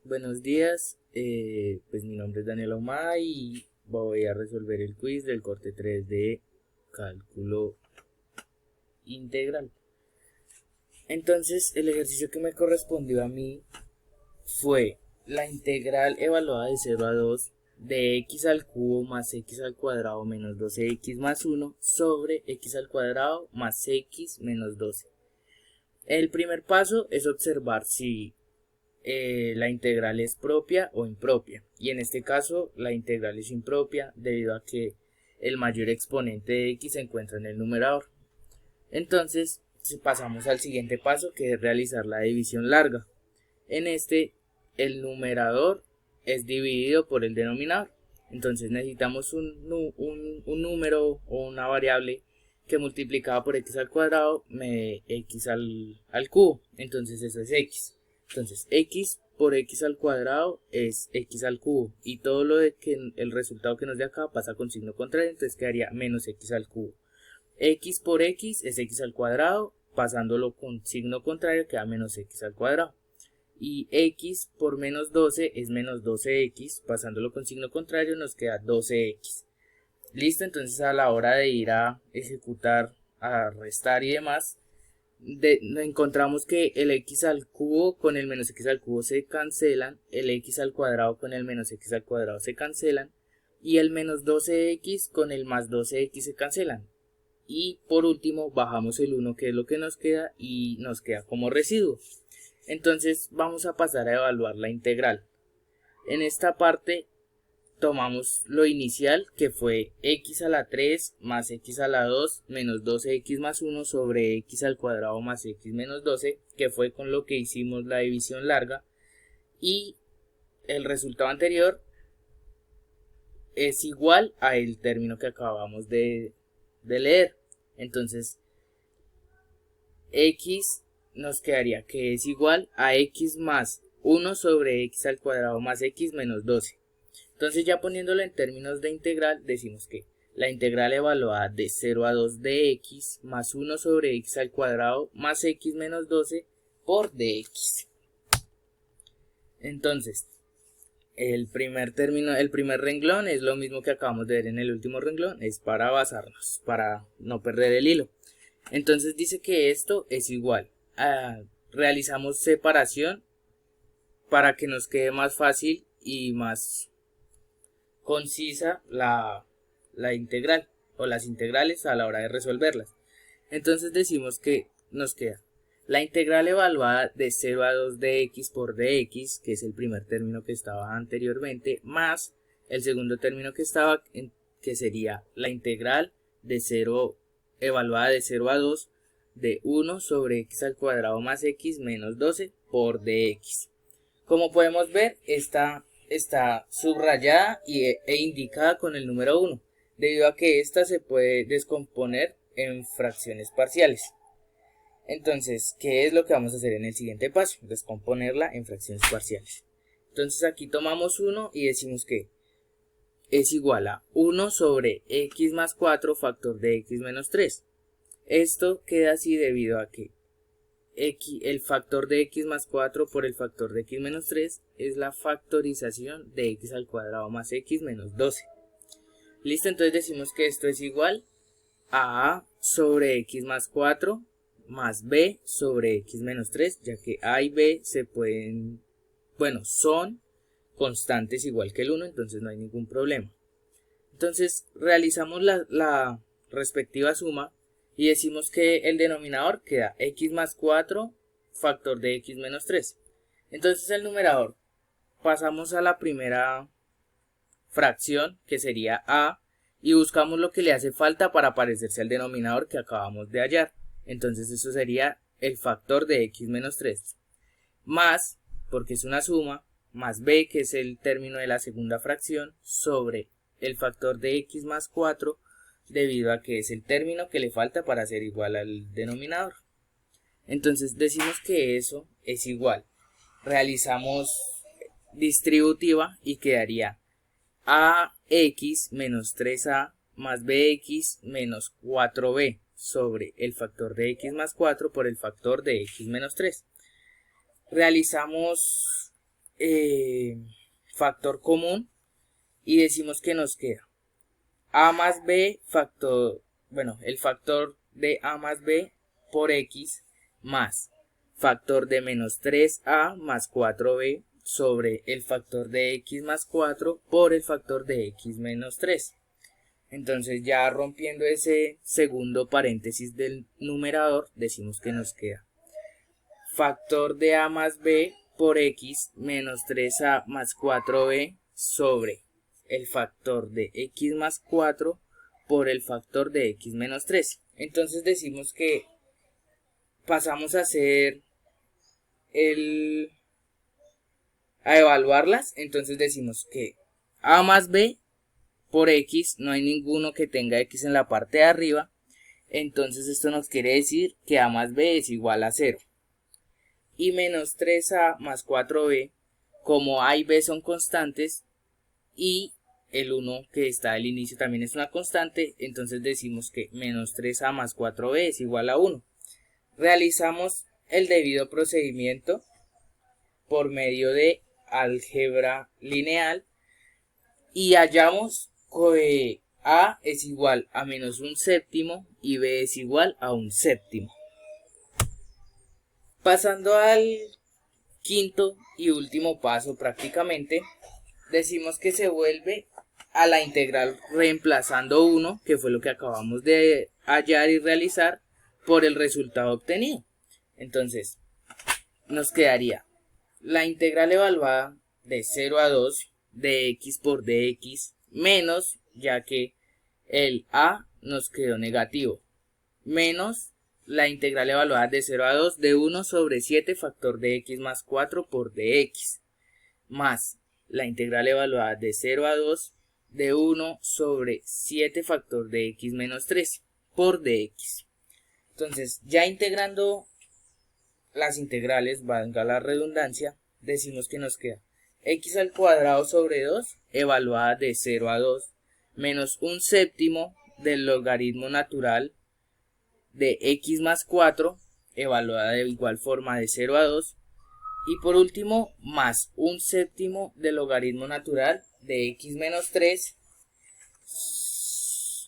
Buenos días, pues mi nombre es Daniel Ahumada y voy a resolver el quiz del corte 3 de cálculo integral. Entonces, el ejercicio que me correspondió a mí fue la integral evaluada de 0 a 2 de x al cubo más x al cuadrado menos 12x más 1 sobre x al cuadrado más x menos 12. El primer paso es observar si la integral es propia o impropia, y en este caso la integral es impropia debido a que el mayor exponente de x se encuentra en el numerador. Entonces pasamos al siguiente paso, que es realizar la división larga. En este, el numerador es dividido por el denominador, entonces necesitamos un número o una variable que multiplicada por x al cuadrado me dé x al cubo, entonces eso es x. Entonces x por x al cuadrado es x al cubo, y todo lo de que el resultado que nos dé acá pasa con signo contrario, entonces quedaría menos x al cubo. X por x es x al cuadrado, pasándolo con signo contrario queda menos x al cuadrado. Y x por menos 12 es menos 12x, pasándolo con signo contrario nos queda 12x. Listo, entonces a la hora de ir a ejecutar, a restar y demás, encontramos que el x al cubo con el menos x al cubo se cancelan, el x al cuadrado con el menos x al cuadrado se cancelan, y el menos 12x con el más 12x se cancelan. Y por último bajamos el 1, que es lo que nos queda, y nos queda como residuo. Entonces vamos a pasar a evaluar la integral. En esta parte tomamos lo inicial, que fue x a la 3 más x a la 2 menos 12x más 1 sobre x al cuadrado más x menos 12, que fue con lo que hicimos la división larga, y el resultado anterior es igual a el término que acabamos de leer. Entonces x nos quedaría que es igual a x más 1 sobre x al cuadrado más x menos 12. Entonces, ya poniéndolo en términos de integral, decimos que la integral evaluada de 0 a 2 de x más 1 sobre x al cuadrado más x menos 12 por dx. Entonces, el primer renglón es lo mismo que acabamos de ver en el último renglón, es para basarnos, para no perder el hilo. Entonces dice que esto es igual a, realizamos separación para que nos quede más fácil y más concisa la integral o las integrales a la hora de resolverlas. Entonces decimos que nos queda la integral evaluada de 0 a 2 de x por dx, que es el primer término que estaba anteriormente, más el segundo término que estaba, que sería la integral de 0 evaluada de 0 a 2 de 1 sobre x al cuadrado más x menos 12 por dx. Como podemos ver, esta está subrayada e indicada con el número 1, debido a que esta se puede descomponer en fracciones parciales. Entonces, ¿qué es lo que vamos a hacer en el siguiente paso? Descomponerla en fracciones parciales. Entonces aquí tomamos 1 y decimos que es igual a 1 sobre x más 4 factor de x menos 3. Esto queda así debido a que el factor de x más 4 por el factor de x menos 3 es la factorización de x al cuadrado más x menos 12. Listo, entonces decimos que esto es igual a a sobre x más 4 más b sobre x menos 3, ya que a y b son constantes igual que el 1, entonces no hay ningún problema. Entonces realizamos la respectiva suma y decimos que el denominador queda x más 4 factor de x menos 3. Entonces el numerador pasamos a la primera fracción, que sería a, y buscamos lo que le hace falta para parecerse al denominador que acabamos de hallar. Entonces eso sería el factor de x menos 3 más, porque es una suma, más b, que es el término de la segunda fracción, sobre el factor de x más 4, debido a que es el término que le falta para ser igual al denominador. Entonces decimos que eso es igual. Realizamos distributiva y quedaría ax menos 3a más bx menos 4b sobre el factor de x más 4 por el factor de x menos 3. Realizamos factor común y decimos que nos queda a más b factor, bueno, el factor de a más b por x más factor de menos 3a más 4b sobre el factor de x más 4 por el factor de x menos 3. Entonces ya rompiendo ese segundo paréntesis del numerador, decimos que nos queda factor de a más b por x menos 3a más 4b sobre el factor de x más 4 por el factor de x menos 3. Entonces decimos que pasamos a hacer a evaluarlas. Entonces decimos que a más b por x, no hay ninguno que tenga x en la parte de arriba, entonces esto nos quiere decir que a más b es igual a 0. Y menos 3a más 4b, como a y b son constantes y el 1 que está al inicio también es una constante, entonces decimos que menos 3a más 4b es igual a 1. Realizamos el debido procedimiento por medio de álgebra lineal y hallamos que a es igual a menos un séptimo y b es igual a un séptimo. Pasando al quinto y último paso prácticamente, decimos que se vuelve a la integral reemplazando 1, que fue lo que acabamos de hallar y realizar, por el resultado obtenido. Entonces, nos quedaría la integral evaluada de 0 a 2 de x por dx menos, ya que el a nos quedó negativo, menos la integral evaluada de 0 a 2 de 1 sobre 7 factor de x más 4 por dx, más la integral evaluada de 0 a 2 de 1 sobre 7 factor de x menos 3 por dx. Entonces, ya integrando las integrales, valga la redundancia, decimos que nos queda x al cuadrado sobre 2 evaluada de 0 a 2 menos un séptimo del logaritmo natural de x más 4 evaluada de igual forma de 0 a 2 y por último más un séptimo del logaritmo natural de x menos 3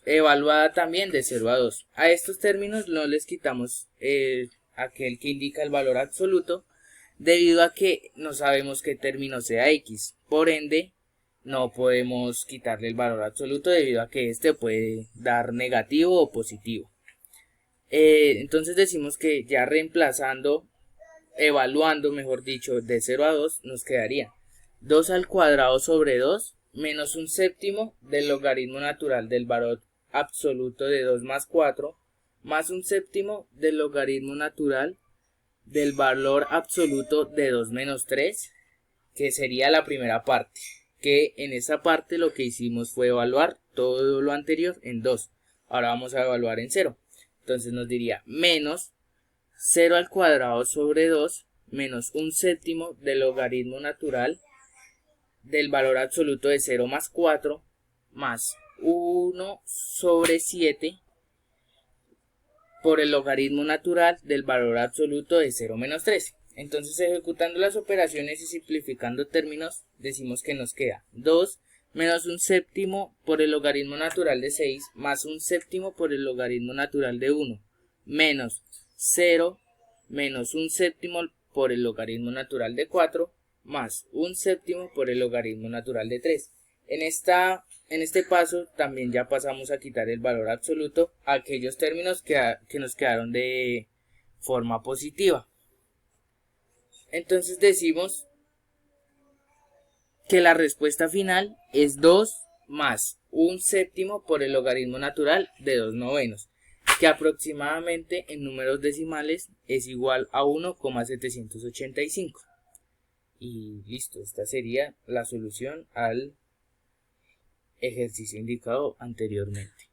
evaluada también de 0 a 2. A estos términos no les quitamos aquel que indica el valor absoluto, debido a que no sabemos qué término sea x. Por ende, no podemos quitarle el valor absoluto debido a que este puede dar negativo o positivo. Entonces decimos que ya reemplazando, evaluando mejor dicho, de 0 a 2, nos quedaría 2 al cuadrado sobre 2 menos un séptimo del logaritmo natural del valor absoluto de 2 más 4 más un séptimo del logaritmo natural del valor absoluto de 2 menos 3, que sería la primera parte, que en esa parte lo que hicimos fue evaluar todo lo anterior en 2, ahora vamos a evaluar en 0, entonces nos diría menos 0 al cuadrado sobre 2 menos un séptimo del logaritmo natural del valor absoluto de 0 más 4 más 1 sobre 7 por el logaritmo natural del valor absoluto de 0 menos 3. Entonces, ejecutando las operaciones y simplificando términos, decimos que nos queda 2 menos un séptimo por el logaritmo natural de 6 más un séptimo por el logaritmo natural de 1 menos 0 menos un séptimo por el logaritmo natural de 4 más un séptimo por el logaritmo natural de 3. En este paso también ya pasamos a quitar el valor absoluto a aquellos términos que nos quedaron de forma positiva. Entonces decimos que la respuesta final es 2 más un séptimo por el logaritmo natural de 2 novenos, que aproximadamente en números decimales es igual a 1,785. Y listo, esta sería la solución al ejercicio indicado anteriormente.